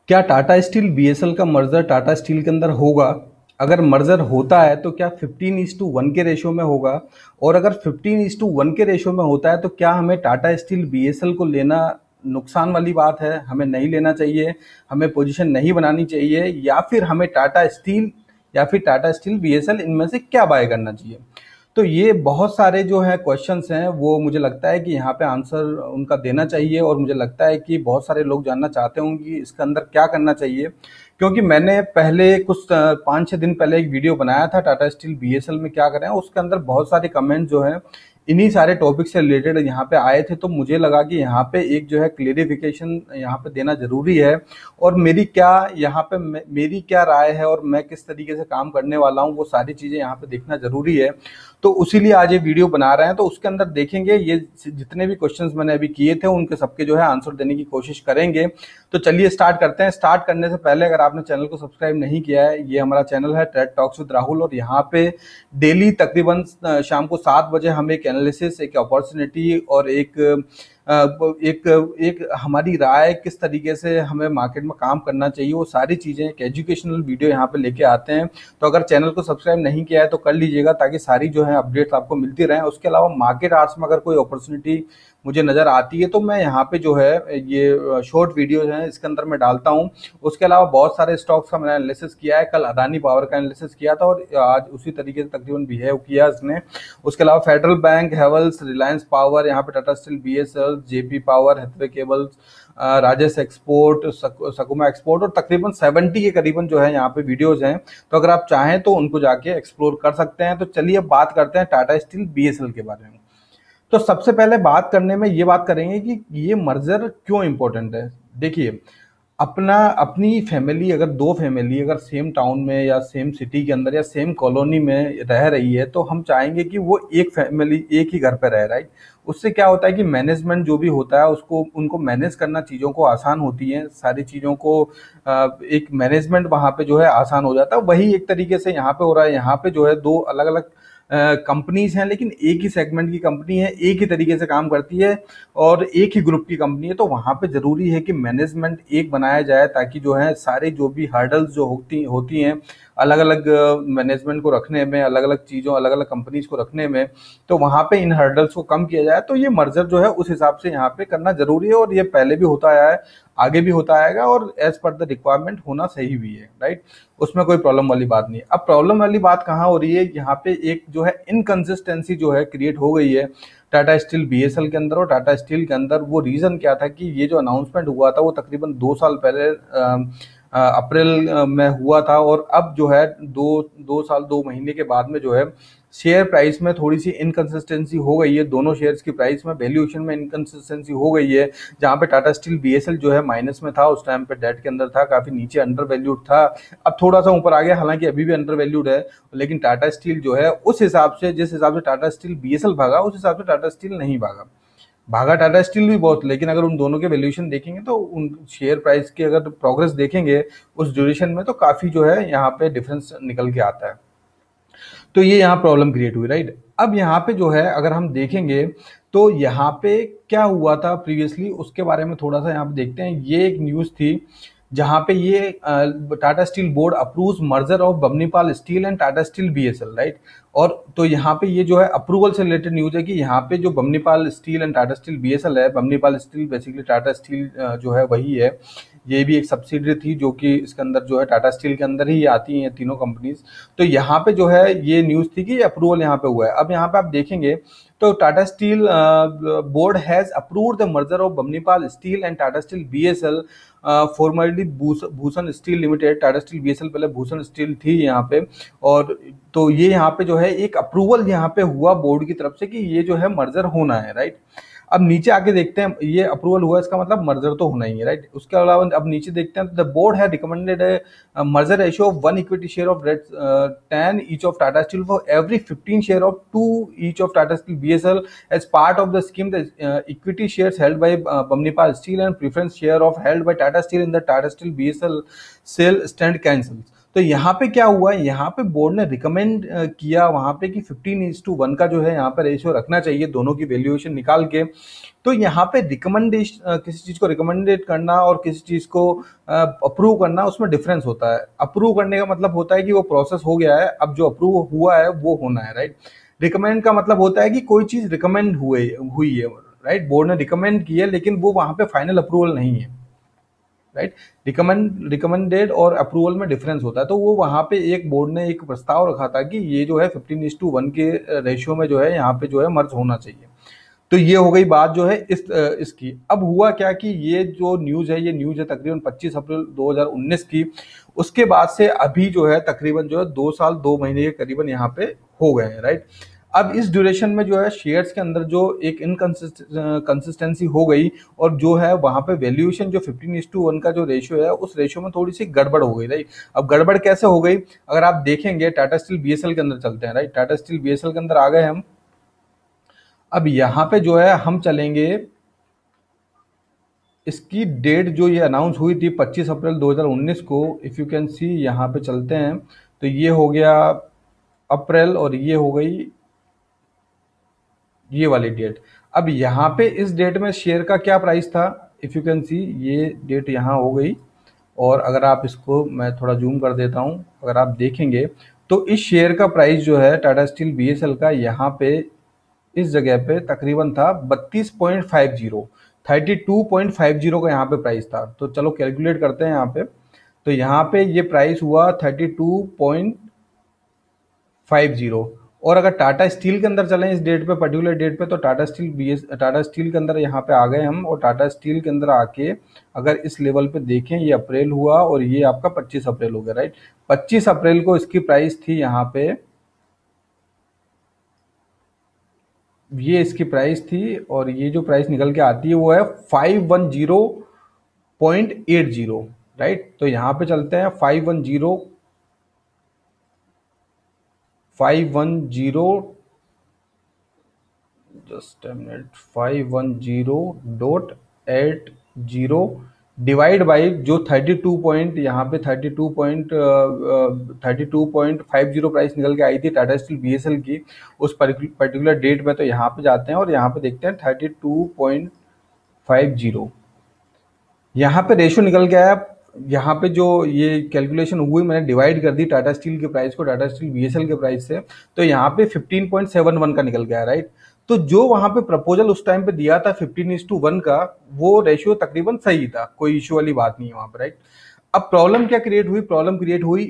क्या Tata steel BSL का merger Tata steel के अंदर होगा? अगर मर्जर होता है तो क्या 15:1 के रेशियो में होगा? और अगर 15:1 के रेशियो में होता है तो क्या हमें टाटा स्टील बीएसएल को लेना नुकसान वाली बात है, हमें नहीं लेना चाहिए, हमें पोजीशन नहीं बनानी चाहिए, या फिर हमें टाटा स्टील या फिर टाटा स्टील बीएसएल इनमें से क्या बाय करना चाहिए? तो ये बहुत सारे जो है क्वेश्चंस हैं, वो मुझे लगता है कि यहाँ पे आंसर उनका देना चाहिए, और मुझे लगता है कि बहुत सारे लोग जानना चाहते होंगे कि इसके अंदर क्या करना चाहिए। क्योंकि मैंने पहले कुछ 5-6 दिन पहले एक वीडियो बनाया था टाटा स्टील बीएसएल में क्या करें, उसके अंदर बहुत सारे कमेंट जो है इन्हीं सारे टॉपिक से रिलेटेड यहाँ पे आए थे। तो मुझे लगा कि यहाँ पे एक जो है क्लियरिफिकेशन यहाँ पे देना जरूरी है, और मेरी क्या यहाँ पे मेरी क्या राय है और मैं किस तरीके से काम करने वाला हूँ, वो सारी चीजें यहाँ पे देखना जरूरी है। तो उसीलिए आज ये वीडियो बना रहे हैं। तो उसके अंदर देखेंगे ये जितने भी क्वेश्चंस मैंने अभी किए थे उनके सबके जो है आंसर देने की कोशिश करेंगे। तो चलिए स्टार्ट करते हैं। स्टार्ट करने से पहले अगर आपने चैनल को सब्सक्राइब नहीं किया है, ये हमारा चैनल है ट्रेड टॉक्स विद राहुल, और यहाँ पे डेली तकरीबन शाम को 7 बजे हम एक एनालिसिस, एक अपॉर्चुनिटी और एक एक हमारी राय किस तरीके से हमें मार्केट में काम करना चाहिए, वो सारी चीजें एक एजुकेशनल वीडियो यहाँ पे लेके आते हैं। तो अगर चैनल को सब्सक्राइब नहीं किया है तो कर लीजिएगा, ताकि सारी जो है अपडेट्स आपको मिलती रहें। उसके अलावा मार्केट आवर्स में अगर कोई अपॉर्चुनिटी मुझे नजर आती है तो मैं यहाँ पे जो है ये शॉर्ट वीडियो है इसके अंदर मैं डालता हूँ। उसके अलावा बहुत सारे स्टॉक्स का मैंने एनालिसिस किया है। कल अदानी पावर का एनालिसिस किया था और आज उसी तरीके से तकरीबन बिहेव किया इसने। उसके अलावा federal bank, Havells, Reliance power, यहाँ पे Tata steel BSL, JP power, Hathway cables, Rajesh export, Sakuma export, और तकरीबन 70 के करीबन जो है यहाँ पे वीडियोज हैं। तो अगर आप चाहें तो उनको जाके एक्सप्लोर कर सकते हैं। तो चलिए बात करते हैं टाटा स्टील बीएसएल के बारे में। तो सबसे पहले बात करने में ये बात करेंगे कि ये मर्जर क्यों इंपॉर्टेंट है। देखिए, अपना अपनी फैमिली, अगर दो फैमिली अगर सेम टाउन में या सेम सिटी के अंदर या सेम कॉलोनी में रह रही है, तो हम चाहेंगे कि वो एक फैमिली एक ही घर पे रहे, राइट। उससे क्या होता है कि मैनेजमेंट जो भी होता है उसको उनको मैनेज करना चीज़ों को आसान होती है, सारी चीज़ों को एक मैनेजमेंट वहाँ पे जो है आसान हो जाता है। वही एक तरीके से यहाँ पे हो रहा है। यहाँ पे जो है दो अलग अलग कंपनीज हैं, लेकिन एक ही सेगमेंट की कंपनी है, एक ही तरीके से काम करती है और एक ही ग्रुप की कंपनी है। तो वहां पे जरूरी है कि मैनेजमेंट एक बनाया जाए, ताकि जो है सारे जो भी हर्डल्स जो होती होती हैं अलग अलग मैनेजमेंट को रखने में, अलग अलग चीजों, अलग अलग कंपनीज को रखने में, तो वहां पे इन हर्डल्स को कम किया जाए। तो ये मर्जर जो है उस हिसाब से यहाँ पे करना जरूरी है, और ये पहले भी होता आया है, आगे भी होता आएगा, और एज पर द रिक्वायरमेंट होना सही भी है, राइट। उसमें कोई प्रॉब्लम वाली बात नहीं है। अब प्रॉब्लम वाली बात कहाँ हो रही है, यहाँ पे एक जो है इनकंसिस्टेंसी जो है क्रिएट हो गई है टाटा स्टील बीएसएल के अंदर और टाटा स्टील के अंदर। वो रीजन क्या था कि ये जो अनाउंसमेंट हुआ था वो तकरीबन 2 साल पहले अप्रैल में हुआ था, और अब जो है 2 साल 2 महीने के बाद में जो है शेयर प्राइस में थोड़ी सी इनकंसिस्टेंसी हो गई है। दोनों शेयर्स की प्राइस में, वैल्यूएशन में इनकंसिस्टेंसी हो गई है। जहां पे टाटा स्टील बीएसएल जो है माइनस में था, उस टाइम पे डेट के अंदर था, काफी नीचे अंडर वैल्यूड था। अब थोड़ा सा ऊपर आ गया, हालांकि अभी भी अंडर वैल्यूड है। लेकिन टाटा स्टील जो है उस हिसाब से, जिस हिसाब से टाटा स्टील बीएसएल भागा, उस हिसाब से टाटा स्टील नहीं भागा। भागा टाटा स्टील भी बहुत, लेकिन अगर उन दोनों के वैल्यूएशन देखेंगे तो उन शेयर प्राइस की अगर प्रोग्रेस देखेंगे उस ड्यूरेशन में, तो काफी जो है यहाँ पे डिफरेंस निकल के आता है। तो ये यहाँ प्रॉब्लम क्रिएट हुई, राइट। अब यहाँ पे जो है अगर हम देखेंगे तो यहाँ पे क्या हुआ था प्रीवियसली, उसके बारे में थोड़ा सा यहाँ पे देखते हैं। ये एक न्यूज थी जहां पे ये Tata steel board approves merger of Bamnipal steel and Tata steel BSL, right. और तो यहाँ पे ये जो है अप्रूवल से रिलेटेड न्यूज है कि यहाँ पे जो Bamnipal steel and Tata steel BSL है, Bamnipal steel basically Tata steel जो है वही है। ये भी एक सब्सिडरी थी जो कि इसके अंदर जो है टाटा स्टील के अंदर ही आती हैं तीनों कंपनीज। तो यहाँ पे जो है ये न्यूज थी कि अप्रूवल यहाँ पे हुआ है। अब यहाँ पे आप देखेंगे तो Tata steel board has approved the merger of Bamnipal steel and Tata steel BSL, formerly Bhushan steel limited. Tata steel BSL पहले भूषण स्टील थी यहाँ पे। और तो ये यहाँ पे जो है एक अप्रूवल यहाँ पे हुआ बोर्ड की तरफ से कि ये जो है मर्जर होना है, राइट। अब नीचे आके देखते हैं, ये अप्रूवल हुआ, इसका मतलब मर्जर तो होना ही है, राइट। उसके अलावा अब नीचे देखते हैं, द बोर्ड है recommended merger ratio of 1 equity share of 10 each of Tata steel for every 15 share of 2 each of Tata steel BSL as part of the scheme. The equity shares held by Bamnipal steel and preference share of held by Tata steel in the Tata steel BSL shall stand cancel. तो यहाँ पे क्या हुआ, यहाँ पे board ने recommend किया वहाँ पे कि 15:1 का जो है यहाँ पे रेशियो रखना चाहिए दोनों की वैल्यूएशन निकाल के। तो यहाँ पे रिकमेंडेशन, किसी चीज को रिकमेंडेड करना और किसी चीज को अप्रूव करना, उसमें डिफरेंस होता है। अप्रूव करने का मतलब होता है कि वो प्रोसेस हो गया है, अब जो अप्रूव हुआ है वो होना है, राइट। रिकमेंड का मतलब होता है कि कोई चीज रिकमेंड हुई है, राइट, बोर्ड ने रिकमेंड की है लेकिन वो वहां पे फाइनल अप्रूवल नहीं है, राइट। रिकमेंडेड और अप्रूवल में डिफरेंस होता है। तो वो वहां पे एक बोर्ड ने एक प्रस्ताव रखा था कि ये जो है 15:1 के रेशियो में जो है यहाँ पे जो है मर्ज होना चाहिए। तो ये हो गई बात जो है इसकी। अब हुआ क्या कि ये जो न्यूज है, ये न्यूज है तकरीबन 25 अप्रैल 2019 की। उसके बाद से अभी जो है तकरीबन जो है 2 साल 2 महीने के करीबन यहाँ पे हो गए हैं, राइट। अब इस ड्यूरेशन में जो है शेयर्स के अंदर जो एक इनकंसिस्टेंसी हो गई, और जो है वहां पे वैल्यूएशन जो 15:1 का जो रेशियो है, उस रेशियो में थोड़ी सी गड़बड़ हो गई, राइट। अब गड़बड़ कैसे हो गई, अगर आप देखेंगे टाटा स्टील बीएसएल के अंदर चलते हैं, राइट। टाटा स्टील बीएसएल के अंदर आ गए हम। अब यहाँ पे जो है हम चलेंगे, इसकी डेट जो ये अनाउंस हुई थी 25 अप्रैल 2019 को, इफ़ यू कैन सी, यहाँ पे चलते हैं तो ये हो गया अप्रैल, और ये हो गई ये वाली डेट। अब यहाँ पे इस डेट में शेयर का क्या प्राइस था, इफ़ यू कैन सी, ये डेट यहाँ हो गई। और अगर आप इसको, मैं थोड़ा जूम कर देता हूँ, अगर आप देखेंगे तो इस शेयर का प्राइस जो है टाटा स्टील बीएसएल का, यहाँ पे इस जगह पे तकरीबन था 32.50, 32.50 का यहाँ पे प्राइस था। तो चलो कैलकुलेट करते हैं यहाँ पे। तो यहाँ पे ये प्राइस हुआ 32.50। और अगर टाटा स्टील के अंदर चलें इस डेट पे, पर्टिकुलर डेट पे, तो टाटा स्टील के अंदर यहाँ पे आ गए हम, और टाटा स्टील के अंदर आके अगर इस लेवल पे देखें, ये अप्रैल हुआ और ये आपका 25 अप्रैल हो गया, राइट। 25 अप्रैल को इसकी प्राइस थी यहाँ पे, ये इसकी प्राइस थी, और ये जो प्राइस निकल के आती है वो है 510.80, राइट। तो यहाँ पे चलते हैं 510, जस्ट मिनट, 510.80 डिवाइड बाई जो 32 पॉइंट, यहाँ पे 32.50 प्राइस निकल के आई थी टाटा स्टील बीएसएल की उस पर्टिकुलर डेट में। तो यहाँ पे जाते हैं और यहाँ पे देखते हैं 32.50, यहाँ पे रेशियो निकल के आया। यहाँ पे जो ये कैलकुलेशन हुई, मैंने डिवाइड कर दी टाटा स्टील के प्राइस को टाटा स्टील बीएसएल के प्राइस से, तो यहाँ पे 15.71 का निकल गया, राइट। तो जो वहां पे प्रपोजल उस टाइम पे दिया था 15:1 का, वो रेशियो तकरीबन सही था, कोई इश्यू वाली बात नहीं है वहां पर, राइट। अब प्रॉब्लम क्या क्रिएट हुई, प्रॉब्लम क्रिएट हुई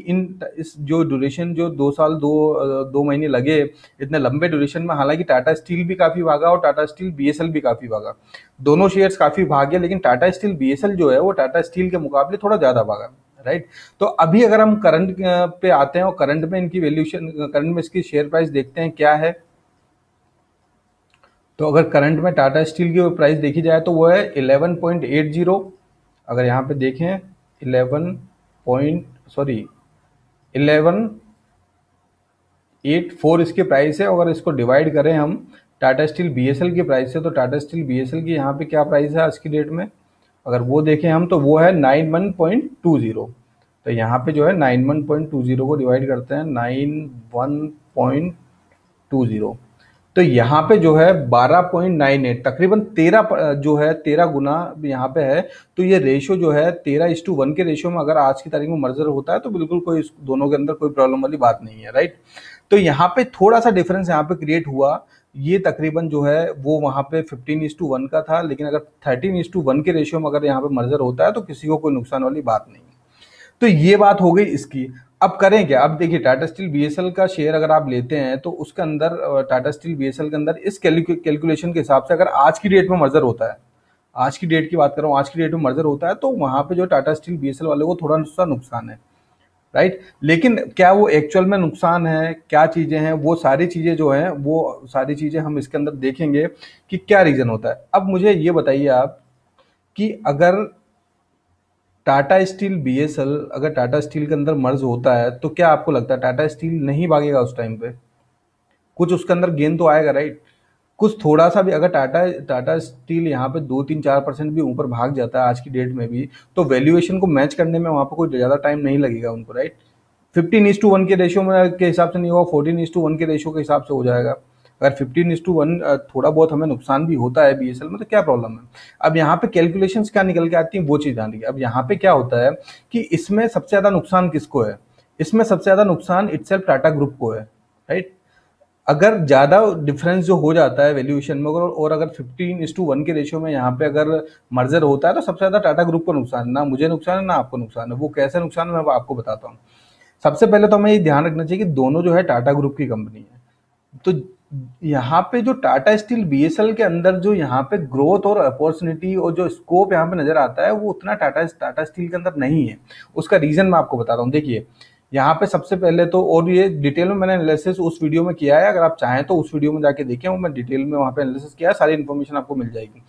इस जो ड्यूरेशन, जो 2 साल 2 महीने लगे, इतने लंबे ड्यूरेशन में। हालांकि टाटा स्टील भी काफी भागा और टाटा स्टील बीएसएल भी काफी भागा, दोनों शेयर्स काफी भागे, लेकिन टाटा स्टील बीएसएल जो है वो टाटा स्टील के मुकाबले थोड़ा ज्यादा भागा, राइट। तो अभी अगर हम करंट पे आते हैं और करंट में इनकी वैल्यूएशन, करंट में इसकी शेयर प्राइस देखते हैं क्या है। तो अगर करंट में टाटा स्टील की प्राइस देखी जाए तो वो है 11.80। अगर यहाँ पे देखें 11.84 इसकी प्राइस है। अगर इसको डिवाइड करें हम टाटा स्टील बीएसएल की प्राइस से, तो टाटा स्टील बीएसएल की यहाँ पे क्या प्राइस है आज की डेट में, अगर वो देखें हम, तो वो है 91.20। तो यहाँ पे जो है 91.20 को डिवाइड करते हैं 91.20, तो यहाँ पे जो है 12.98, तकरीबन 13 जो है 13 गुना यहाँ पे है। तो ये रेशियो जो है 13:1 के रेशियो में अगर आज की तारीख में मर्जर होता है तो बिल्कुल कोई दोनों के अंदर कोई प्रॉब्लम वाली बात नहीं है, राइट। तो यहाँ पे थोड़ा सा डिफरेंस यहाँ पे क्रिएट हुआ, ये तकरीबन जो है वो वहां पे 15:1 का था, लेकिन अगर 13:1 के रेशियो में अगर यहाँ पे मर्जर होता है तो किसी को कोई नुकसान वाली बात नहीं है। तो ये बात हो गई इसकी। अब करें क्या, अब देखिए टाटा स्टील बीएसएल का शेयर अगर आप लेते हैं तो उसके अंदर टाटा स्टील बीएसएल के अंदर इस कैलकुलेशन के हिसाब से अगर आज की डेट में मर्जर होता है, आज की डेट की बात कर रहा हूँ, आज की डेट में मर्जर होता है, तो वहां पे जो टाटा स्टील बीएसएल वाले को थोड़ा सा नुकसान है, राइट। लेकिन क्या वो एक्चुअल में नुकसान है, क्या चीजें हैं, वो सारी चीजें जो हैं, वो सारी चीजें हम इसके अंदर देखेंगे कि क्या रीजन होता है। अब मुझे ये बताइए आप कि अगर टाटा स्टील बीएसएल, अगर टाटा स्टील के अंदर मर्ज होता है तो क्या आपको लगता है टाटा स्टील नहीं भागेगा उस टाइम पे, कुछ उसके अंदर गेन तो आएगा, राइट। कुछ थोड़ा सा भी अगर टाटा टाटा स्टील यहाँ पे 2-3-4% भी ऊपर भाग जाता है आज की डेट में भी, तो वैल्यूएशन को मैच करने में वहां पर कोई ज्यादा टाइम नहीं लगेगा उनको, राइट। 15:1 के रेशियो में के हिसाब से नहीं होगा, 14:1 के रेशियो के हिसाब से हो जाएगा। अगर 15:1 थोड़ा बहुत हमें नुकसान भी होता है बीएसएल में तो क्या प्रॉब्लम है। अब यहाँ पे कैलकुलेशंस क्या निकल के आती है वो चीज जानिए। अब यहाँ पे क्या होता है कि इसमें सबसे ज्यादा नुकसान किसको है, इसमें सबसे ज्यादा नुकसान इटसेल्फ टाटा ग्रुप को है, राइट। अगर ज्यादा डिफरेंस जो हो जाता है वैल्यूएशन में, और अगर 15:1 के रेशियो में यहाँ पे अगर मर्जर होता है तो सबसे ज्यादा टाटा ग्रुप को नुकसान है, ना मुझे नुकसान है ना आपको नुकसान है। वो कैसे नुकसान है मैं आपको बताता हूँ। सबसे पहले तो हमें ये ध्यान रखना चाहिए कि दोनों जो है टाटा ग्रुप की कंपनी है। तो यहाँ पे जो टाटा स्टील बीएसएल के अंदर जो यहाँ पे ग्रोथ और अपॉर्चुनिटी और जो स्कोप यहाँ पे नजर आता है वो उतना टाटा स्टील के अंदर नहीं है। उसका रीजन मैं आपको बताता हूँ। देखिए यहाँ पे सबसे पहले तो, और ये डिटेल में मैंने एनालिसिस उस वीडियो में किया है, अगर आप चाहें तो उस वीडियो में जाके देखें, वो मैं डिटेल में वहाँ पे एनालिसिस किया है, सारी इन्फॉर्मेशन आपको मिल जाएगी।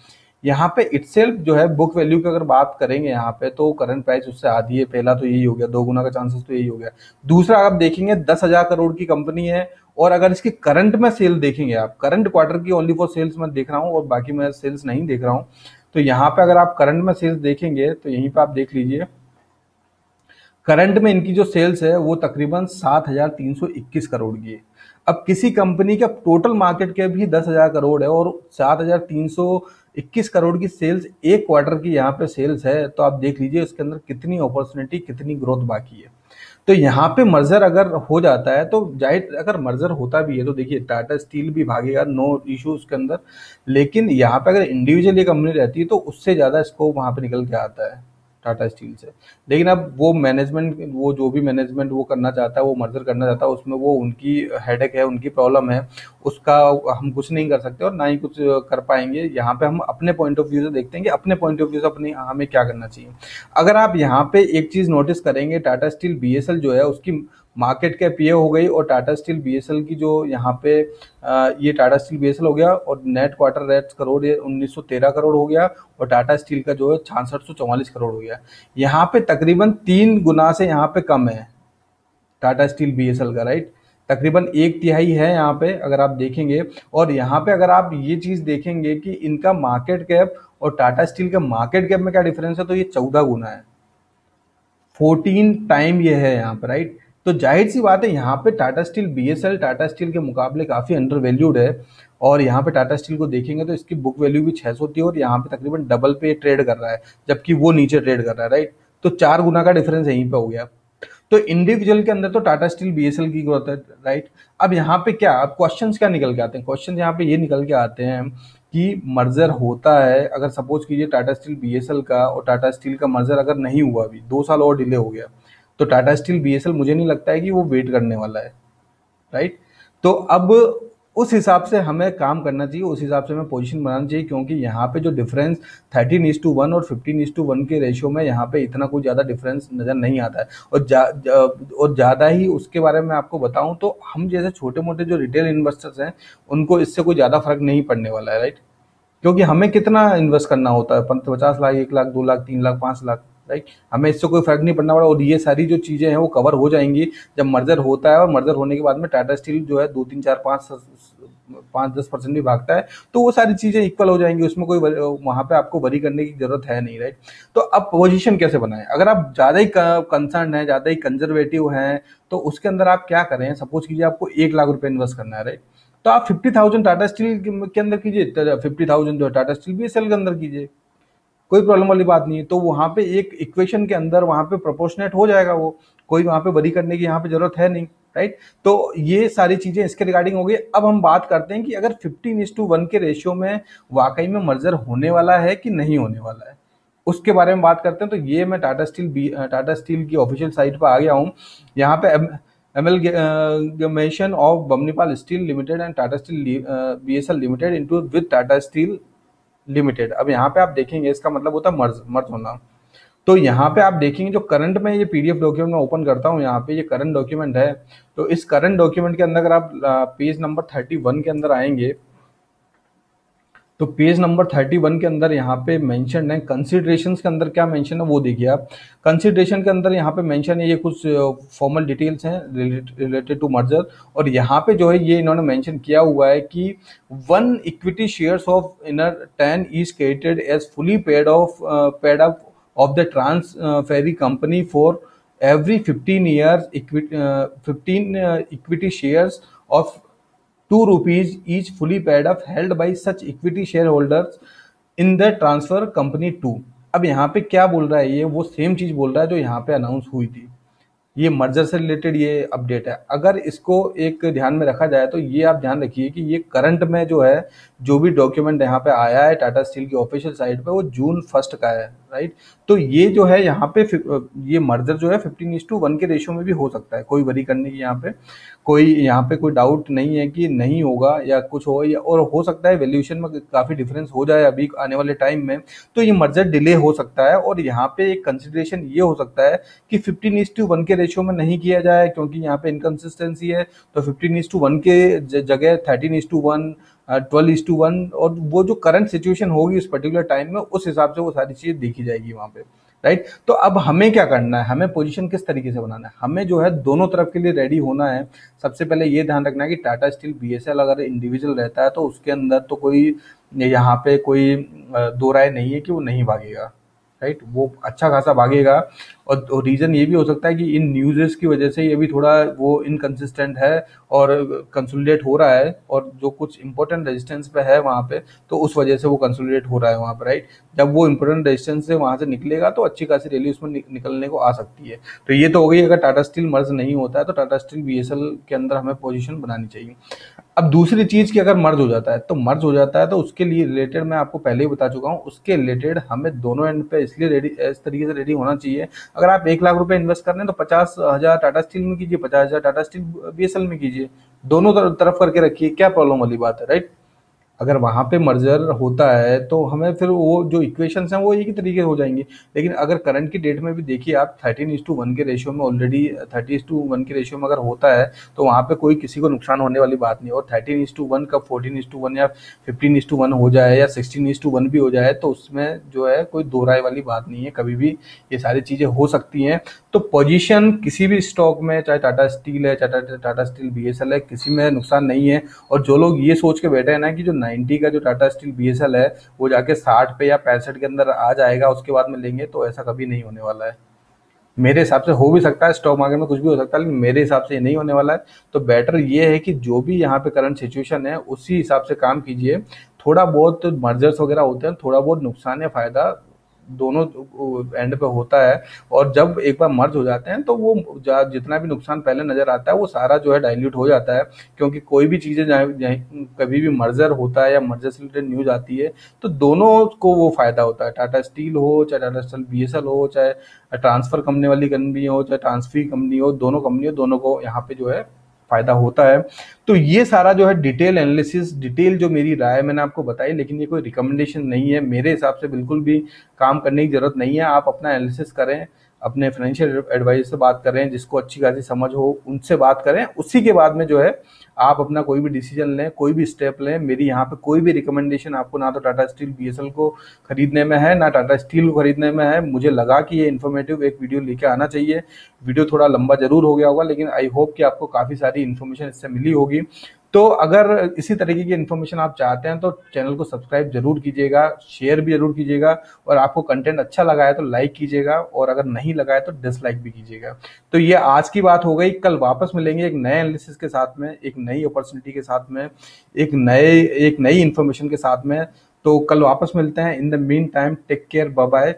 यहाँ पे इटसेल्फ जो है बुक वैल्यू की अगर बात करेंगे यहाँ पे तो करंट प्राइस उससे आधी है। पहला तो यही हो गया, 2 गुना का चांसेस तो यही हो गया। दूसरा आप देखेंगे 10,000 करोड़ की कंपनी है, और अगर इसकी करंट में सेल देखेंगे आप, करंट क्वार्टर की ओनली फॉर सेल्स मैं देख रहा हूँ और बाकी मैं सेल्स नहीं देख रहा हूँ, तो यहाँ पे अगर आप करंट में सेल्स देखेंगे तो यहीं पे आप देख लीजिए, करंट में इनकी जो सेल्स है वो तकरीबन 7,321 करोड़ की है। अब किसी कंपनी का टोटल मार्केट कैप भी 10,000 करोड़ है और 7,321 करोड़ की सेल्स एक क्वार्टर की यहाँ पे सेल्स है, तो आप देख लीजिए इसके अंदर कितनी अपॉर्चुनिटी, कितनी ग्रोथ बाकी है। तो यहाँ पे मर्जर अगर हो जाता है तो जाहिर, अगर मर्जर होता भी है तो देखिए टाटा स्टील भी भागेगा, नो इशू उसके अंदर। लेकिन यहाँ पे अगर इंडिविजुअल ये कंपनी रहती है तो उससे ज्यादा स्कोप वहां पे निकल के आता है टाटा स्टील से। लेकिन अब वो मैनेजमेंट, वो जो भी मैनेजमेंट वो करना चाहता है, वो मर्जर करना चाहता है, उसमें वो उनकी हेडेक है, उनकी प्रॉब्लम है, उसका हम कुछ नहीं कर सकते और ना ही कुछ कर पाएंगे। यहाँ पे हम अपने पॉइंट ऑफ व्यू से देखते हैं कि अपने पॉइंट ऑफ व्यू से अपनी हमें क्या करना चाहिए। अगर आप यहाँ पे एक चीज नोटिस करेंगे, टाटा स्टील बीएसएल जो है उसकी मार्केट कैप ये हो गई, और टाटा स्टील बीएसएल की जो यहाँ पे ये टाटा स्टील बीएसएल हो गया, और नेट क्वार्टर रेट्स करोड़ ये 1913 करोड़ हो गया, और टाटा स्टील का जो है 6644 करोड़ हो गया। यहाँ पे तकरीबन 3 गुना से यहाँ पे कम है टाटा स्टील बीएसएल का, राइट। तकरीबन 1/3 है यहाँ पे अगर आप देखेंगे। और यहाँ पे अगर आप ये चीज देखेंगे कि इनका मार्केट कैप और टाटा स्टील का मार्केट कैप में क्या डिफरेंस है, तो ये 14 गुना है, 14 टाइम ये है यहाँ पे, राइट। तो जाहिर सी बात है यहाँ पे Tata steel BSL Tata steel के मुकाबले काफी अंडर वैल्यूड है। और यहाँ पे टाटा स्टील को देखेंगे तो इसकी बुक वैल्यू भी 600 थी और यहाँ पे तकरीबन डबल पे ट्रेड कर रहा है, जबकि वो नीचे ट्रेड कर रहा है, राइट। तो 4 गुना का डिफरेंस यहीं पे हो गया। तो इंडिविजुअल के अंदर तो टाटा स्टील बीएसएल की ग्रोथ है, राइट। अब यहाँ पे क्या, अब क्वेश्चंस क्या निकल के आते हैं, क्वेश्चन यहाँ पे ये निकल के आते हैं कि मर्जर होता है, अगर सपोज कीजिए टाटा स्टील बीएसएल का और टाटा स्टील का मर्जर अगर नहीं हुआ, अभी 2 साल और डिले हो गया, तो टाटा स्टील बीएसएल मुझे नहीं लगता है कि वो वेट करने वाला है, राइट। तो अब उस हिसाब से हमें काम करना चाहिए, उस हिसाब से हमें पोजीशन बनाना चाहिए, क्योंकि यहाँ पे जो डिफरेंस 13:1 और 15:1 के रेशियो में यहाँ पे इतना कोई ज़्यादा डिफरेंस नज़र नहीं आता है। और ज़्यादा ही उसके बारे में आपको बताऊँ तो हम जैसे छोटे मोटे जो रिटेल इन्वेस्टर्स हैं उनको इससे कोई ज़्यादा फर्क नहीं पड़ने वाला है, राइट। क्योंकि हमें कितना इन्वेस्ट करना होता है, 50 लाख, 1 लाख, 2 लाख, 3 लाख, 5 लाख, राइट। हमें इससे कोई फर्क नहीं पड़ना वाला, और ये सारी जो चीजें हैं वो कवर हो जाएंगी जब मर्जर होता है। और मर्जर होने के बाद में टाटा स्टील जो है 2, 3, 4, 5-10% भी भागता है, तो वो सारी चीजें इक्वल हो जाएंगी, उसमें कोई वहां पे आपको वरी करने की जरूरत है नहीं, राइट। तो अब पोजीशन कैसे बनाएं, अगर आप ज्यादा ही कंसर्न है, ज्यादा ही कंजर्वेटिव हैं, तो उसके अंदर आप क्या करें, सपोज कीजिए आपको 1 लाख रुपए इन्वेस्ट करना है, राइट। तो आप 50,000 टाटा स्टील के अंदर कीजिए, 50,000 जो है टाटा स्टील बीएसएल के अंदर कीजिए, कोई प्रॉब्लम वाली बात नहीं है। तो वहां पे एक इक्वेशन के अंदर वहां पे प्रोपोर्शनेट हो जाएगा, वो कोई वहां पे वरी करने की यहाँ पे जरूरत है नहीं, राइट। तो ये सारी चीजें इसके रिगार्डिंग हो गई। अब हम बात करते हैं कि अगर 15:1 के रेशियो में वाकई में मर्जर होने वाला है कि नहीं होने वाला है, उसके बारे में बात करते हैं। तो ये मैं टाटा स्टील की ऑफिशियल साइट पर आ गया हूँ। यहाँ पे amalgamation of Bamnipal steel limited and Tata steel BSL limited into with Tata steel limited. अब यहाँ पे आप देखेंगे इसका मतलब होता है मर्ज होना। तो यहाँ पे आप देखेंगे जो करंट में ये पीडीएफ डॉक्यूमेंट मैं ओपन करता हूँ, यहाँ पे ये करंट डॉक्यूमेंट है। तो इस करंट डॉक्यूमेंट के अंदर अगर आप पेज नंबर 31 के अंदर आएंगे, तो पेज नंबर 31 के अंदर यहाँ पे मेंशन है, कंसिडरेशंस के अंदर क्या मेंशन है वो देखिए आप। कंसिडरेशन के अंदर यहाँ पे मेंशन है, ये कुछ फॉर्मल डिटेल्स हैं रिलेटेड टू मर्जर। और यहाँ पे जो है ये इन्होंने मेंशन किया हुआ है कि 1 equity shares of INR 10 is created as fully paid up of the transferee company for every 15 years equity 15 equity shares of 2 rupees each fully paid up held by such equity shareholders in the transfer company 2। अब यहाँ पे क्या बोल रहा है, ये वो same चीज बोल रहा है जो यहाँ पे अनाउंस हुई थी। ये मर्जर से रिलेटेड ये अपडेट है। अगर इसको एक ध्यान में रखा जाए तो ये आप ध्यान रखिए कि ये करंट में जो है, जो भी डॉक्यूमेंट यहाँ पे आया है टाटा स्टील की ऑफिशियल साइट पे, वो जून 1 का है, राइट। तो ये जो है यहाँ पे ये मर्जर जो है 15:1 के रेशियो में भी हो सकता है, कोई वरी करने की यहाँ पे कोई डाउट नहीं है कि नहीं होगा या कुछ हो, या और हो सकता है वैल्यूएशन में काफी डिफरेंस हो जाए अभी आने वाले टाइम में, तो ये मर्जर डिले हो सकता है। और यहाँ पे एक कंसिडरेशन ये हो सकता है कि 15:1 के रेशियो में नहीं किया जाए, क्योंकि यहाँ पे इनकंसिस्टेंसी है। तो 15:1 के जगह 13:1, 12:1, और वो जो करंट सिचुएशन होगी उस पर्टिकुलर टाइम में, उस हिसाब से वो सारी चीजें देखी जाएगी वहां पे, राइट। तो अब हमें क्या करना है, हमें पोजीशन किस तरीके से बनाना है, हमें जो है दोनों तरफ के लिए रेडी होना है। सबसे पहले ये ध्यान रखना है कि टाटा स्टील बीएसएल अगर इंडिविजुअल रहता है तो उसके अंदर तो कोई यहाँ पे कोई दो राय नहीं है कि वो नहीं भागेगा, राइट। वो अच्छा खासा भागेगा। और रीजन ये भी हो सकता है कि इन न्यूज़ेस की वजह से ये भी थोड़ा वो इनकंसिस्टेंट है और कंसोलिडेट हो रहा है, और जो कुछ इंपॉर्टेंट रेजिस्टेंस पे है वहां पे, तो उस वजह से वो कंसोलिडेट हो रहा है वहां पे, राइट। जब वो इंपॉर्टेंट रेजिस्टेंस से वहां से निकलेगा तो अच्छी खासी रैली उसमें निकलने को आ सकती है। तो ये तो हो गई, अगर टाटा स्टील मर्ज नहीं होता है तो टाटा स्टील बीएसएल के अंदर हमें पोजीशन बनानी चाहिए। अब दूसरी चीज की, अगर मर्ज हो जाता है तो उसके लिए रिलेटेड मैं आपको पहले ही बता चुका हूँ, उसके रिलेटेड हमें दोनों एंड पे इसलिए रेडी, इस तरीके से रेडी होना चाहिए। अगर आप 1 लाख रुपए इन्वेस्ट कर रहे हैं तो 50,000 टाटा स्टील में कीजिए, 50,000 टाटा स्टील बीएसएल में कीजिए, दोनों तरफ करके रखिए, क्या प्रॉब्लम वाली बात है, राइट। अगर वहां पे मर्जर होता है तो हमें फिर वो जो इक्वेशंस हैं वो एक ही तरीके हो जाएंगे। लेकिन अगर करंट की डेट में भी देखिए आप, 13:1 के रेशियो में ऑलरेडी 30:1 के रेशियो में अगर होता है तो वहां पे कोई किसी को नुकसान होने वाली बात नहीं। और 13:1 का 14:1 या 15:1 हो जाए या 16:1 भी हो जाए तो उसमें जो है कोई दो राय वाली बात नहीं है, कभी भी ये सारी चीजें हो सकती हैं। तो पोजीशन किसी भी स्टॉक में, चाहे टाटा स्टील है, चाहे टाटा स्टील बीएसएल है, किसी में नुकसान नहीं है। और जो लोग ये सोच के बैठे हैं ना कि जो 90 का जो टाटा स्टील बीएसएल है वो जाके 60 पे या 65 के अंदर आ जाएगा उसके बाद में लेंगे, तो ऐसा कभी नहीं होने वाला है। मेरे हिसाब से हो भी सकता है, स्टॉक मार्केट में कुछ भी हो सकता है, लेकिन मेरे हिसाब से ये नहीं होने वाला है। तो बेटर ये है कि जो भी यहाँ पे करंट सिचुएशन है उसी हिसाब से काम कीजिए। थोड़ा बहुत मर्जर्स वगैरह होते हैं, थोड़ा बहुत नुकसान या फायदा दोनों एंड पे होता है। और जब एक बार मर्ज हो जाते हैं तो वो जितना भी नुकसान पहले नजर आता है वो सारा जो है डाइल्यूट हो जाता है। क्योंकि कोई भी चीजें कभी भी मर्जर होता है या मर्जर से रिलेटेड न्यूज आती है तो दोनों को वो फायदा होता है, टाटा स्टील हो, चाहे टाटा स्टील बीएसएल हो, चाहे ट्रांसफर कंपनी वाली कंपनी हो, चाहे ट्रांसफी कंपनी हो, दोनों को यहाँ पे जो है फायदा होता है। तो ये सारा जो है डिटेल एनालिसिस, डिटेल जो मेरी राय मैंने आपको बताई, लेकिन ये कोई रिकमेंडेशन नहीं है, मेरे हिसाब से बिल्कुल भी काम करने की जरूरत नहीं है। आप अपना एनालिसिस करें, अपने फाइनेंशियल एडवाइजर से बात करें, जिसको अच्छी खासी समझ हो उनसे बात करें, उसी के बाद में जो है आप अपना कोई भी डिसीजन लें, कोई भी स्टेप लें। मेरी यहाँ पे कोई भी रिकमेंडेशन आपको ना तो टाटा स्टील बीएसएल को खरीदने में है, ना टाटा स्टील को खरीदने में है। मुझे लगा कि ये इन्फॉर्मेटिव एक वीडियो लेके आना चाहिए। वीडियो थोड़ा लंबा जरूर हो गया होगा, लेकिन आई होप कि आपको काफी सारी इन्फॉर्मेशन इससे मिली होगी। तो अगर इसी तरीके की इन्फॉर्मेशन आप चाहते हैं तो चैनल को सब्सक्राइब जरूर कीजिएगा, शेयर भी जरूर कीजिएगा, और आपको कंटेंट अच्छा लगा है तो लाइक कीजिएगा, और अगर नहीं लगा है तो डिसलाइक भी कीजिएगा। तो ये आज की बात हो गई, कल वापस मिलेंगे एक नए एनालिसिस के साथ में, एक नई अपॉर्चुनिटी के साथ में, एक नई इन्फॉर्मेशन के साथ में। तो कल वापस मिलते हैं। In the meantime take care, bye bye.